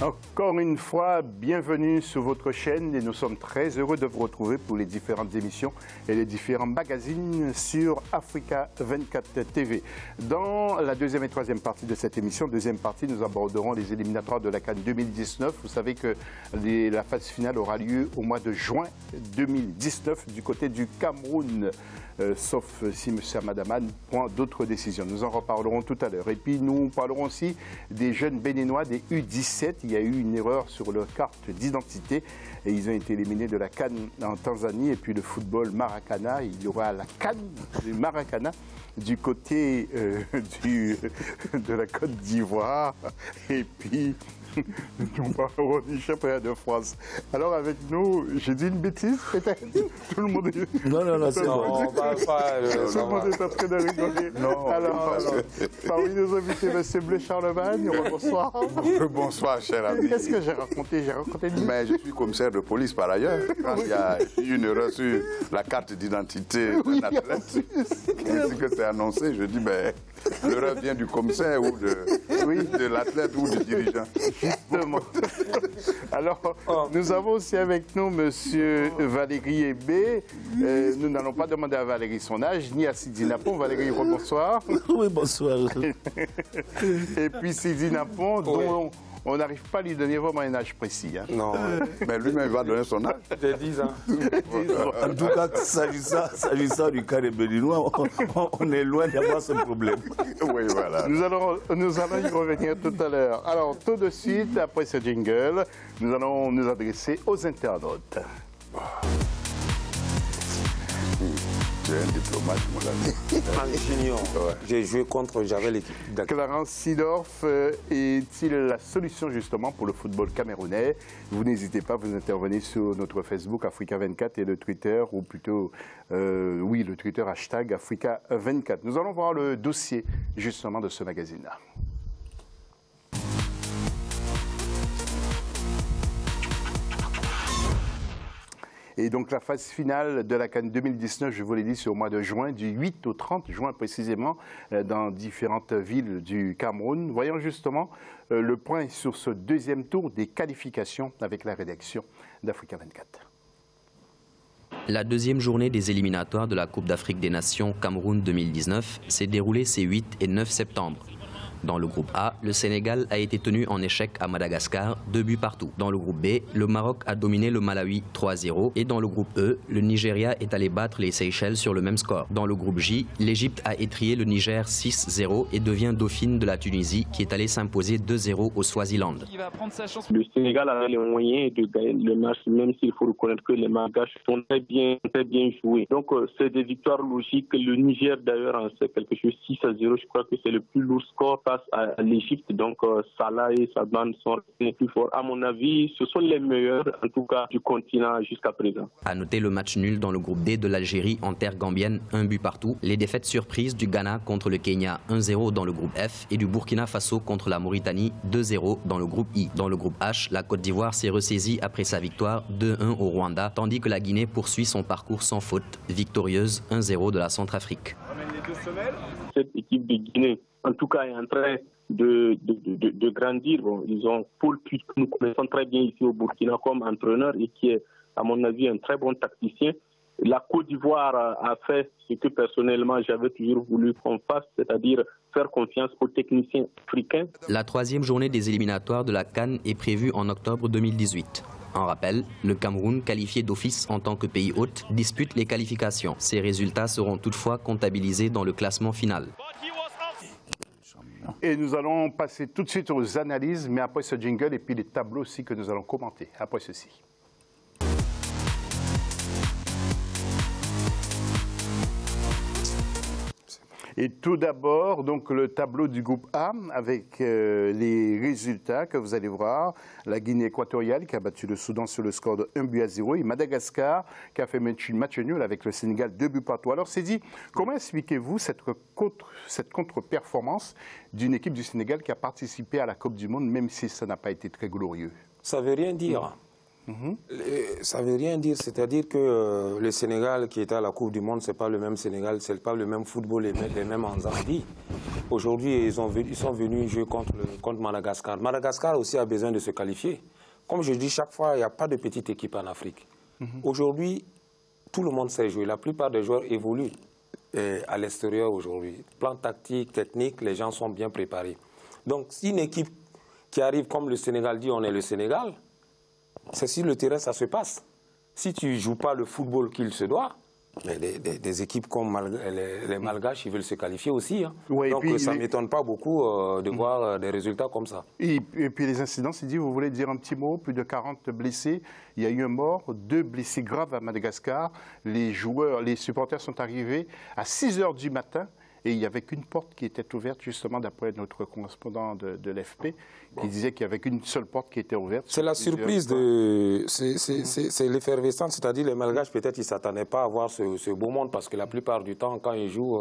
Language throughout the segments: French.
Encore une fois, bienvenue sur votre chaîne et nous sommes très heureux de vous retrouver pour les différentes émissions et les différents magazines sur Africa 24 TV. Dans la deuxième et troisième partie de cette émission, deuxième partie, nous aborderons les éliminatoires de la CAN 2019. Vous savez que la phase finale aura lieu au mois de juin 2019 du côté du Cameroun. Sauf si M. Amadaman prend d'autres décisions. Nous en reparlerons tout à l'heure. Et puis nous parlerons aussi des jeunes béninois des U17. Il y a eu une erreur sur leur carte d'identité et ils ont été éliminés de la CAN en Tanzanie. Et puis le football Maracana, il y aura la CAN du Maracana du côté de la Côte d'Ivoire. Et puis nous parlerons du championnat de France. Alors avec nous, j'ai dit une bêtise peut-être. Tout le monde est... Non, c'est bon. Tout le monde est en train de rigoler. Non, alors, parmi nos invités, M. Bleu Charlemagne, bonsoir. Bonsoir, cher ami. Qu'est-ce que j'ai raconté? J'ai raconté une... Mais je suis commissaire de police par ailleurs. Quand il y a eu une erreur sur la carte d'identité d'un athlète, ainsi que c'est annoncé, je dis, ben, l'erreur vient du commissaire ou de l'athlète ou du dirigeant. Justement. Alors, nous avons aussi avec nous M. Valérie Ebé. Nous n'allons pas demander à Valérie son âge, ni à Sidi Napon. Valérie, bonsoir. Oui, bonsoir. Et puis Sidi Napon, dont on n'arrive pas à lui donner vraiment un âge précis. Hein. Non, mais lui-même va donner son âge. J'ai 10 ans. En tout cas, s'agissant du cas des Béninois, on est loin d'avoir ce problème. Oui, voilà. Nous allons y revenir tout à l'heure. Alors, tout de suite, après ce jingle, nous allons nous adresser aux internautes. Tu es un diplomate, mon ami. En junior, j'ai joué contre, j'avais l'équipe d'accueil. Clarence Seedorf est-il la solution justement pour le football camerounais? Vous n'hésitez pas, vous intervenez sur notre Facebook Africa 24 et le Twitter, ou plutôt, oui, le Twitter hashtag Africa 24. Nous allons voir le dossier justement de ce magazine-là. Et donc la phase finale de la CAN 2019, je vous l'ai dit, c'est au mois de juin, du 8 au 30 juin précisément, dans différentes villes du Cameroun. Voyons justement le point sur ce deuxième tour des qualifications avec la rédaction d'Africa 24. La deuxième journée des éliminatoires de la Coupe d'Afrique des Nations Cameroun 2019 s'est déroulée ces 8 et 9 septembre. Dans le groupe A, le Sénégal a été tenu en échec à Madagascar, 2 buts partout. Dans le groupe B, le Maroc a dominé le Malawi 3-0. Et dans le groupe E, le Nigeria est allé battre les Seychelles sur le même score. Dans le groupe J, l'Égypte a étrillé le Niger 6-0 et devient dauphine de la Tunisie qui est allée s'imposer 2-0 au Swaziland. Le Sénégal avait les moyens de gagner le match, même s'il faut reconnaître que les Malgaches sont très bien joués. Donc c'est des victoires logiques. Le Niger d'ailleurs en sait quelque chose, 6-0, je crois que c'est le plus lourd score face à l'Égypte. Donc Salah et sa bande sont restés plus forts. À mon avis, ce sont les meilleurs, en tout cas, du continent jusqu'à présent. À noter le match nul dans le groupe D de l'Algérie en terre gambienne, 1 but partout. Les défaites surprises du Ghana contre le Kenya, 1-0 dans le groupe F. Et du Burkina Faso contre la Mauritanie, 2-0 dans le groupe I. Dans le groupe H, la Côte d'Ivoire s'est ressaisie après sa victoire 2-1 au Rwanda, tandis que la Guinée poursuit son parcours sans faute, victorieuse 1-0 de la Centrafrique. Cette équipe de Guinée, en tout cas, est en train de grandir. Bon, ils ont Paul Puy, que nous connaissons très bien ici au Burkina comme entraîneur et qui est, à mon avis, un très bon tacticien. La Côte d'Ivoire a fait ce que personnellement j'avais toujours voulu qu'on fasse, c'est-à-dire faire confiance aux techniciens africains. La troisième journée des éliminatoires de la CAN est prévue en octobre 2018. En rappel, le Cameroun, qualifié d'office en tant que pays hôte, dispute les qualifications. Ces résultats seront toutefois comptabilisés dans le classement final. Et nous allons passer tout de suite aux analyses, mais après ce jingle et puis les tableaux aussi que nous allons commenter après ceci. Et tout d'abord, donc le tableau du groupe A avec les résultats que vous allez voir. La Guinée équatoriale qui a battu le Soudan sur le score de 1-0 et Madagascar qui a fait match nul avec le Sénégal 2 buts partout. Alors c'est dit, comment expliquez-vous cette contre-performance d'une équipe du Sénégal qui a participé à la Coupe du Monde, même si ça n'a pas été très glorieux? Ça ne veut rien dire. Ça ne veut rien dire. C'est-à-dire que le Sénégal qui était à la Coupe du Monde, ce n'est pas le même Sénégal, ce n'est pas le même football, les mêmes envies. Aujourd'hui, ils sont venus jouer contre Madagascar. Madagascar aussi a besoin de se qualifier. Comme je dis chaque fois, il n'y a pas de petite équipe en Afrique. Aujourd'hui, tout le monde sait jouer. La plupart des joueurs évoluent à l'extérieur aujourd'hui. Plan tactique, technique, les gens sont bien préparés. Donc, si une équipe qui arrive comme le Sénégal dit on est le Sénégal, c'est sur le terrain ça se passe. Si tu ne joues pas le football qu'il se doit, mais des équipes comme les Malgaches, ils veulent se qualifier aussi. Hein. Ouais, donc ça ne m'étonne pas beaucoup de voir des résultats comme ça. Et puis les incidents, c'est dit, vous voulez dire un petit mot, plus de 40 blessés. Il y a eu un mort, 2 blessés graves à Madagascar. Les supporters sont arrivés à 6 h du matin. Et il n'y avait qu'une porte qui était ouverte, justement, d'après notre correspondant de l'FP, qui disait qu'il n'y avait qu'une seule porte qui était ouverte. C'est la surprise, c'est l'effervescence, c'est-à-dire les Malgaches, peut-être, ils ne s'attendaient pas à voir ce beau monde, parce que la plupart du temps, quand ils jouent...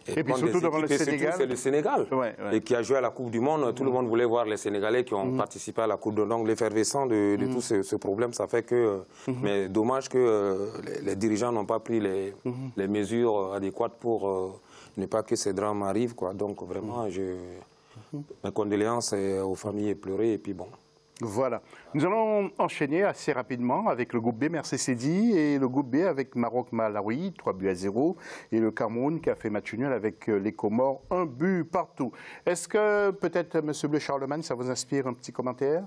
et puis surtout devant le Sénégal. C'est le Sénégal, et qui a joué à la Coupe du Monde. Tout le monde voulait voir les Sénégalais qui ont participé à la Coupe du Monde. Donc l'effervescence de tout ce problème, ça fait que... Mais dommage que les dirigeants n'ont pas pris les mesures adéquates pour... ne pas que ces drames arrivent, quoi. Donc vraiment, mes condoléances aux familles éplorées, et puis bon. Voilà. Nous allons enchaîner assez rapidement avec le groupe B, Merci Sedi, et le groupe B avec Maroc-Malawi, 3-0, et le Cameroun qui a fait match nul avec les Comores, 1 but partout. Est-ce que peut-être, M. Bleu Charlemagne, ça vous inspire un petit commentaire,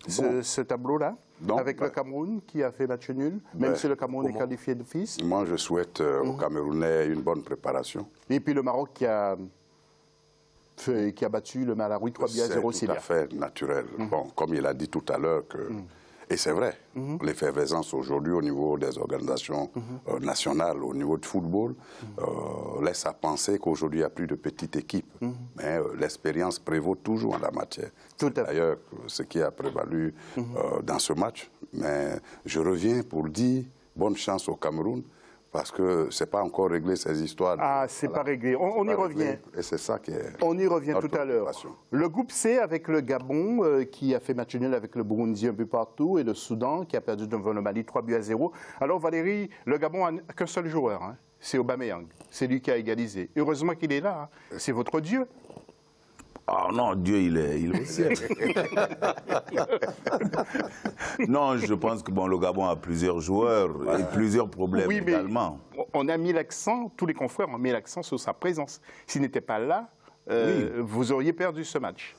ce tableau-là, avec le Cameroun qui a fait match nul, même si le Cameroun est qualifié d'office? Moi, je souhaite aux Camerounais une bonne préparation. Et puis le Maroc qui a battu le Malawi 3-0, c'est tout à fait naturel. Bon, comme il a dit tout à l'heure, et c'est vrai, l'effervescence aujourd'hui au niveau des organisations nationales, au niveau du football, laisse à penser qu'aujourd'hui il n'y a plus de petites équipes. Mais l'expérience prévaut toujours en la matière. D'ailleurs, ce qui a prévalu dans ce match. Mais je reviens pour dire bonne chance au Cameroun, parce que ce n'est pas encore réglé, ces histoires. Ah, c'est pas réglé. On y revient. Et c'est ça qui est... On y revient tout à l'heure. Le groupe C avec le Gabon, qui a fait match nul avec le Burundi 1 but partout, et le Soudan, qui a perdu devant le Mali 3-0. Alors Valérie, le Gabon n'a qu'un seul joueur, hein. C'est Aubameyang. C'est lui qui a égalisé. Heureusement qu'il est là. Hein. C'est votre Dieu. Ah non, Dieu, il est au ciel. Non, je pense que le Gabon a plusieurs joueurs et plusieurs problèmes également. On a mis l'accent, tous les confrères ont mis l'accent sur sa présence. S'il n'était pas là, vous auriez perdu ce match.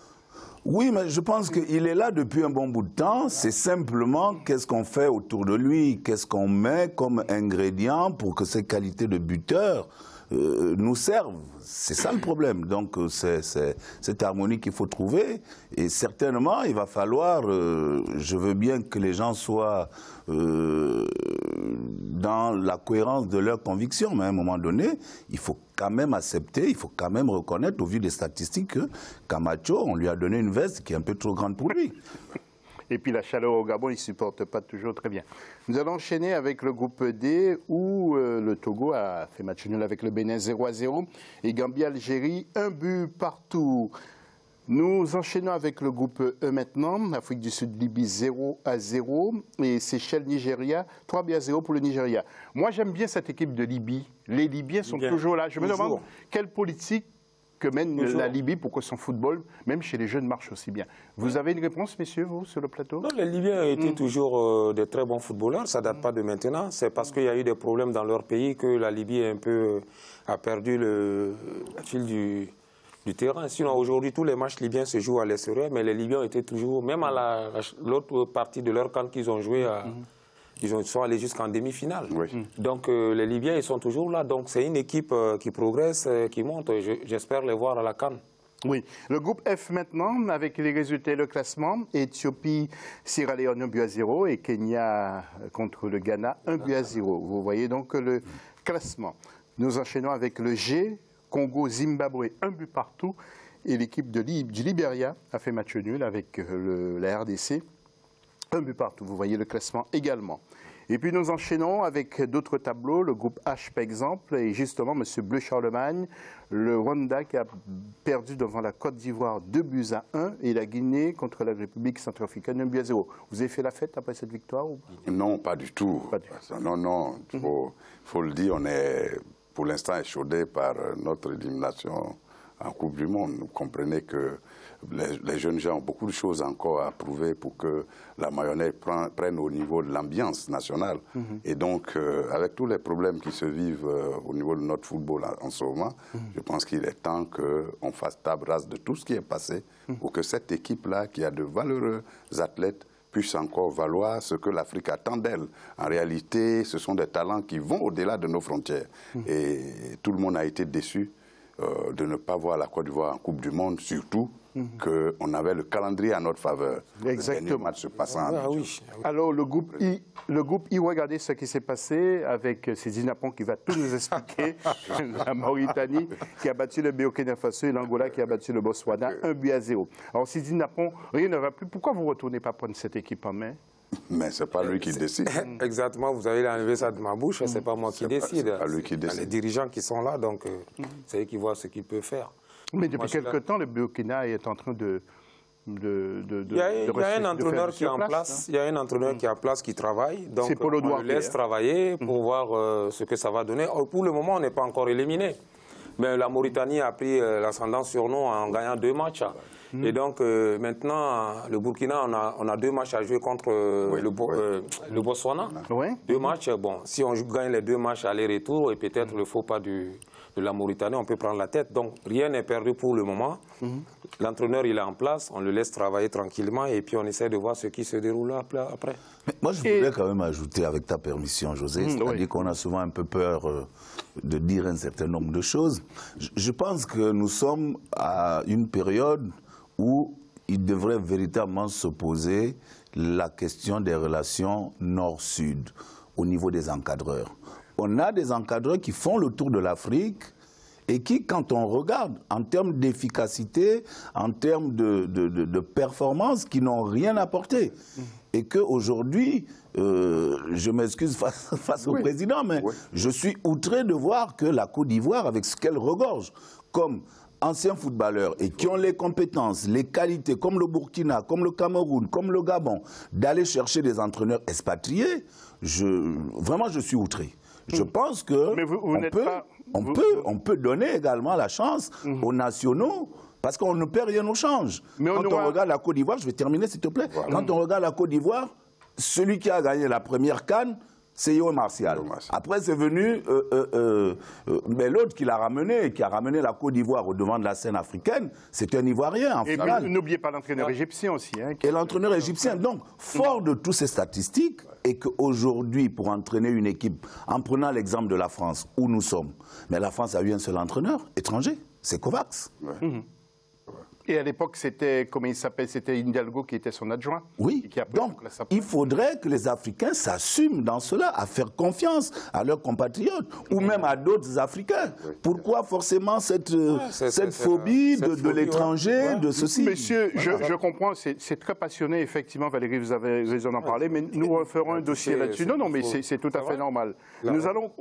Oui, mais je pense qu'il est là depuis un bon bout de temps. C'est simplement qu'est-ce qu'on fait autour de lui, qu'est-ce qu'on met comme ingrédient pour que ses qualités de buteur nous servent. C'est ça le problème. Donc c'est cette harmonie qu'il faut trouver. Et certainement, il va falloir, je veux bien que les gens soient dans la cohérence de leurs convictions, mais à un moment donné, il faut quand même accepter, il faut quand même reconnaître, au vu des statistiques, que Camacho, on lui a donné une veste qui est un peu trop grande pour lui. Et puis la chaleur au Gabon, il ne supporte pas toujours très bien. Nous allons enchaîner avec le groupe D, où le Togo a fait match nul avec le Bénin 0-0, et Gambie-Algérie, 1 but partout. Nous enchaînons avec le groupe E maintenant, Afrique du Sud-Libye 0-0, et Seychelles-Nigeria, 3-0 pour le Nigeria. Moi, j'aime bien cette équipe de Libye. Les Libyens sont toujours là. Je me demande quelle politique que mène la Libye pour que son football, même chez les jeunes, marche aussi bien. Vous avez une réponse, messieurs, vous, sur le plateau? Non, les Libyens étaient toujours des très bons footballeurs, ça ne date pas de maintenant. C'est parce qu'il y a eu des problèmes dans leur pays que la Libye a perdu le fil du terrain. Sinon, aujourd'hui, tous les matchs libyens se jouent à l'extérieur, mais les Libyens étaient toujours, même à l'autre partie de leur camp qu'ils ont joué ils sont allés jusqu'en demi-finale. Donc les Libyens, ils sont toujours là. Donc c'est une équipe qui progresse, qui monte. J'espère les voir à la CAN. Oui. Le groupe F maintenant, avec les résultats et le classement. Éthiopie, Sierra Leone 1-0 et Kenya contre le Ghana 1-0. Vous voyez donc le classement. Nous enchaînons avec le G, Congo-Zimbabwe 1 but partout. Et l'équipe du Libéria a fait match nul avec la RDC. 1 but partout, vous voyez le classement également. Et puis nous enchaînons avec d'autres tableaux, le groupe H par exemple, et justement M. Bleu Charlemagne, le Rwanda qui a perdu devant la Côte d'Ivoire 2-1 et la Guinée contre la République centrafricaine 1-0. Vous avez fait la fête après cette victoire ou pas? Non, pas du tout. Non, faut le dire, on est pour l'instant échaudé par notre élimination en Coupe du Monde. Vous comprenez que les jeunes gens ont beaucoup de choses encore à prouver pour que la mayonnaise prenne au niveau de l'ambiance nationale. Et donc, avec tous les problèmes qui se vivent au niveau de notre football en ce moment, je pense qu'il est temps qu'on fasse table rase de tout ce qui est passé pour que cette équipe-là, qui a de valeureux athlètes, puisse encore valoir ce que l'Afrique attend d'elle. En réalité, ce sont des talents qui vont au-delà de nos frontières. Et tout le monde a été déçu de ne pas voir la Côte d'Ivoire en Coupe du Monde, surtout qu'on avait le calendrier à notre faveur. Exactement. Le match se passant. Alors, le groupe I, regardez ce qui s'est passé avec Sidi Napon qui va tout nous expliquer. La Mauritanie qui a battu le Burkina Faso et l'Angola qui a battu le Botswana 1-0. Alors, Sidi Napon, rien ne va plus. Pourquoi vous ne retournez pas prendre cette équipe en main? Mais ce n'est pas lui qui décide. Exactement, vous avez enlevé ça de ma bouche, ce n'est pas moi qui décide. C'est pas lui qui décide. Les dirigeants qui sont là, donc c'est eux qui voient ce qu'ils peuvent faire. Mais depuis quelque temps, le Burkina est en train de il y a un entraîneur qui est en place. Il y a un entraîneur qui est en place qui travaille. Donc on le laisse travailler pour voir ce que ça va donner. Pour le moment, on n'est pas encore éliminé. Mais la Mauritanie a pris l'ascendant sur nous en gagnant 2 matchs. Et donc maintenant, le Burkina, on a 2 matchs à jouer contre le Botswana. 2 matchs. Bon, si on gagne les 2 matchs aller-retour et peut-être le faux pas de la Mauritanie, on peut prendre la tête. Donc rien n'est perdu pour le moment. L'entraîneur, il est en place, on le laisse travailler tranquillement et puis on essaie de voir ce qui se déroule après. Mais moi, je voudrais quand même ajouter, avec ta permission, José, c'est-à-dire qu'on a souvent un peu peur de dire un certain nombre de choses. Je pense que nous sommes à une période où il devrait véritablement se poser la question des relations nord-sud au niveau des encadreurs. On a des encadreurs qui font le tour de l'Afrique et qui, quand on regarde, en termes d'efficacité, en termes de performance, qui n'ont rien apporté. Et qu'aujourd'hui, je m'excuse face au président, mais je suis outré de voir que la Côte d'Ivoire, avec ce qu'elle regorge, comme anciens footballeurs et qui ont les compétences, les qualités, comme le Burkina, comme le Cameroun, comme le Gabon, d'aller chercher des entraîneurs expatriés, vraiment je suis outré. Je pense que on peut donner également la chance aux nationaux, parce qu'on ne perd rien au change. Mais quand on regarde la Côte d'Ivoire, je vais terminer s'il te plaît, quand on regarde la Côte d'Ivoire, celui qui a gagné la première CAN, c'est Yo Martial. Après, c'est venu l'autre qui l'a ramené, qui a ramené la Côte d'Ivoire au devant de la scène africaine, c'est un Ivoirien en finale. Et n'oubliez pas l'entraîneur égyptien aussi. Hein, et l'entraîneur égyptien. Donc, fort de toutes ces statistiques, et qu'aujourd'hui, pour entraîner une équipe, en prenant l'exemple de la France, où nous sommes, mais la France a eu un seul entraîneur étranger, c'est Kovacs. Et à l'époque, c'était, comment il s'appelle, c'était Hidalgo qui était son adjoint. Oui, donc il faudrait que les Africains s'assument dans cela, à faire confiance à leurs compatriotes, ou même à d'autres Africains. Pourquoi forcément cette phobie de l'étranger, de ceci? Monsieur, je comprends, c'est très passionné, effectivement, Valérie, vous avez raison d'en parler, mais nous referons un dossier là-dessus. Non, mais c'est tout à fait normal. Nous allons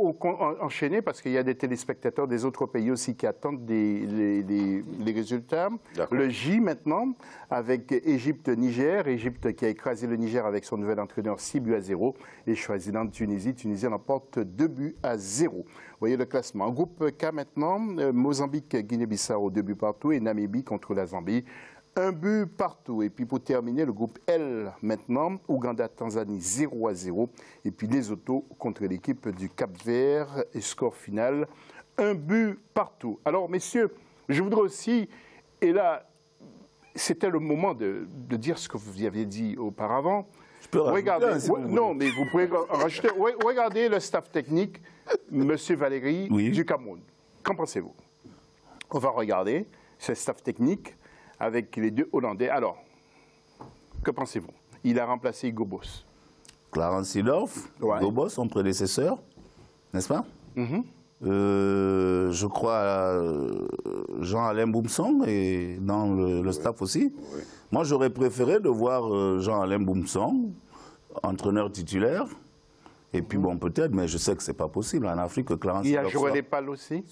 enchaîner, parce qu'il y a des téléspectateurs des autres pays aussi qui attendent les résultats. Le J maintenant, avec Égypte-Niger. Égypte qui a écrasé le Niger avec son nouvel entraîneur 6-0. Et Swaziland-Tunisie. Tunisie l'emporte 2-0. Vous voyez le classement. En groupe K maintenant, Mozambique, Guinée-Bissau 2 partout et Namibie contre la Zambie. 1 partout. Et puis pour terminer, le groupe L maintenant, Ouganda-Tanzanie 0-0. Et puis Lesotho contre l'équipe du Cap-Vert. Et score final, 1 partout. Alors messieurs, je voudrais aussi... Et là, c'était le moment de dire ce que vous aviez dit auparavant. Je peux regardez, non, mais vous pouvez rajouter. Regardez le staff technique, M. Valéry du Cameroun. Qu'en pensez-vous? On va regarder ce staff technique avec les 2 Hollandais. Alors, que pensez-vous? Il a remplacé Hugo Boss. Clarence Seedorf, Hugo Boss, son prédécesseur, n'est-ce pas? Je crois Jean-Alain Boumsong est dans le staff aussi. Moi, j'aurais préféré de voir Jean-Alain Boumsong, entraîneur titulaire, Et puis bon, peut-être, mais je sais que ce n'est pas possible en Afrique que Clarence... Il y a Joël Epal aussi.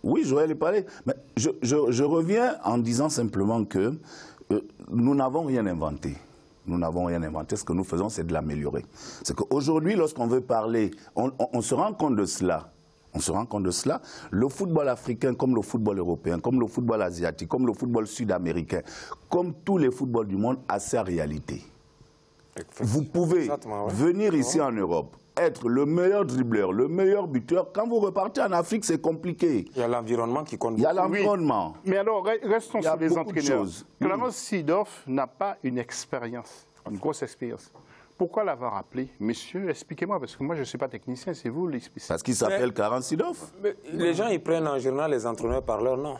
Oui, Joël Epal. Mais je reviens en disant simplement que nous n'avons rien inventé. Nous n'avons rien inventé. Ce que nous faisons, c'est de l'améliorer. C'est qu'aujourd'hui, lorsqu'on veut parler, on se rend compte de cela. On se rend compte de cela. Le football africain, comme le football européen, comme le football asiatique, comme le football sud-américain, comme tous les footballs du monde, a sa réalité. Vous pouvez venir ici en Europe, être le meilleur dribbleur, le meilleur buteur. Quand vous repartez en Afrique, c'est compliqué. Il y a l'environnement qui compte. Il y a l'environnement. Oui. Mais alors, restons sur les entraîneurs. Clarence Seedorf n'a pas une expérience, une grosse expérience. Pourquoi l'avoir appelé? Monsieur, expliquez-moi, parce que moi, je ne suis pas technicien, c'est vous les spécialistes. Parce qu'il s'appelle Clarence Seedorf. Les gens, ils prennent en général les entraîneurs par leur nom.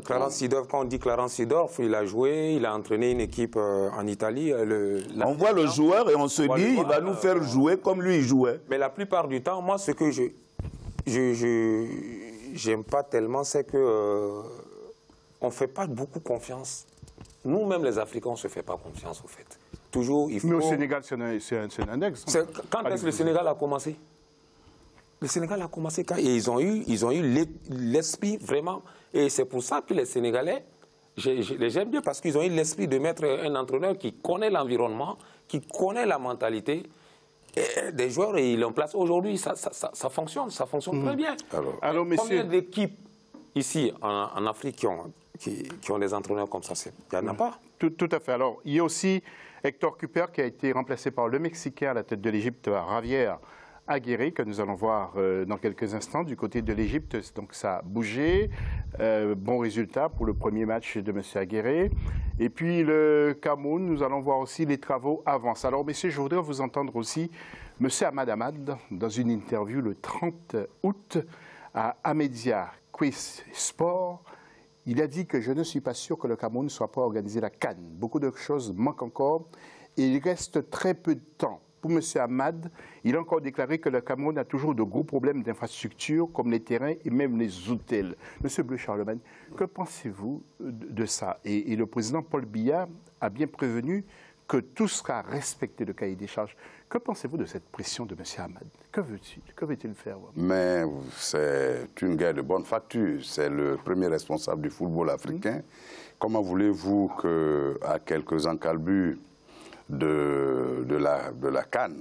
Clarence Seedorf, quand on dit Clarence Seedorf, il a joué, il a entraîné une équipe en Italie. On voit le joueur et on se dit, il va nous faire jouer comme lui, il jouait. Mais la plupart du temps, moi, ce que j'aime pas tellement, c'est que on ne fait pas beaucoup confiance. Nous-mêmes, les Africains, on ne se fait pas confiance, au fait. Toujours, il faut... Mais au Sénégal, c'est un ex. Quand est-ce que le Sénégal a commencé? Le Sénégal a commencé quand ils ont eu l'esprit vraiment. Et c'est pour ça que les Sénégalais, je les j'aime bien, parce qu'ils ont eu l'esprit de mettre un entraîneur qui connaît l'environnement, qui connaît la mentalité et des joueurs, et ils l'ont placé. Aujourd'hui, ça fonctionne très bien. Alors, combien d'équipes ici en Afrique qui ont des entraîneurs comme ça? Il n'y en a pas. Tout à fait. Alors, il y a aussi Hector Cúper qui a été remplacé par le Mexicain à la tête de l'Égypte, Javier Aguirre, que nous allons voir dans quelques instants du côté de l'Égypte. Donc ça a bougé. Bon résultat pour le premier match de M. Aguirre. Et puis le Cameroun, nous allons voir aussi les travaux avancent. Alors messieurs, je voudrais vous entendre aussi M. Ahmad Ahmad dans une interview le 30 août à Amedia Quiz Sport. Il a dit que je ne suis pas sûr que le Cameroun ne soit pas organisé la CAN. Beaucoup de choses manquent encore et il reste très peu de temps. Pour M. Ahmad, il a encore déclaré que le Cameroun a toujours de gros problèmes d'infrastructure, comme les terrains et même les hôtels. M. Bleu Charlemagne, que pensez-vous de ça? Et le président Paul Biya a bien prévenu que tout sera respecté, le cahier des charges. Que pensez-vous de cette pression de M. Ahmad? Que veut-il faire? Mais c'est une guerre de bonne facture. C'est le premier responsable du football africain. Comment voulez-vous qu'à quelques encalbus de la CAN,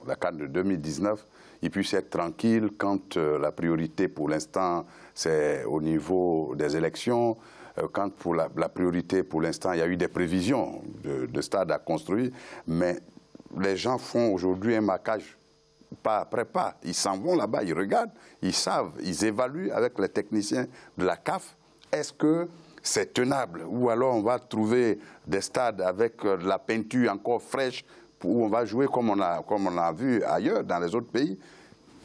la CAN de 2019, il puisse être tranquille quand la priorité pour l'instant c'est au niveau des élections, quand pour la priorité pour l'instant il y a eu des prévisions de stades à construire, mais les gens font aujourd'hui un marquage pas après pas. Ils s'en vont là-bas, ils regardent, ils savent, ils évaluent avec les techniciens de la CAF, est-ce que c'est tenable, ou alors on va trouver des stades avec de la peinture encore fraîche où on va jouer comme on a vu ailleurs dans les autres pays.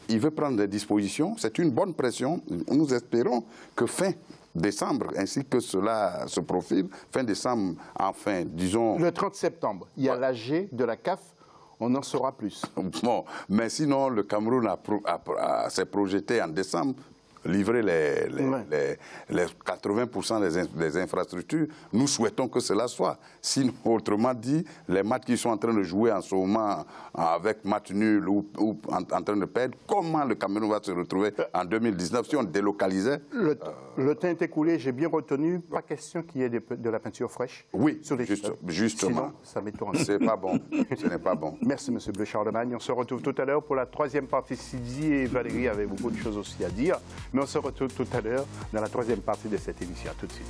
Il veut prendre des dispositions, c'est une bonne pression. Nous espérons que fin décembre, ainsi que cela se profile, fin décembre, enfin, disons... Le 30 septembre, il y a l'AG de la CAF, on en saura plus. Bon, mais sinon, le Cameroun s'est projeté en décembre livrer les 80% des infrastructures. Nous souhaitons que cela soit. Sinon, autrement dit, les matchs qui sont en train de jouer en ce moment avec match nul ou en train de perdre, comment le Cameroun va se retrouver en 2019 si on délocalisait? Le temps est écoulé, j'ai bien retenu, pas question qu'il y ait de la peinture fraîche. Oui, sur les justement. Sinon, ça m'étonne. C'est pas bon. Ce n'est pas bon. Merci, M. Bleu Charlemagne. On se retrouve tout à l'heure pour la troisième partie. Sidi et Valérie avaient beaucoup de choses aussi à dire. Mais on se retrouve tout à l'heure dans la troisième partie de cette émission. À tout de suite.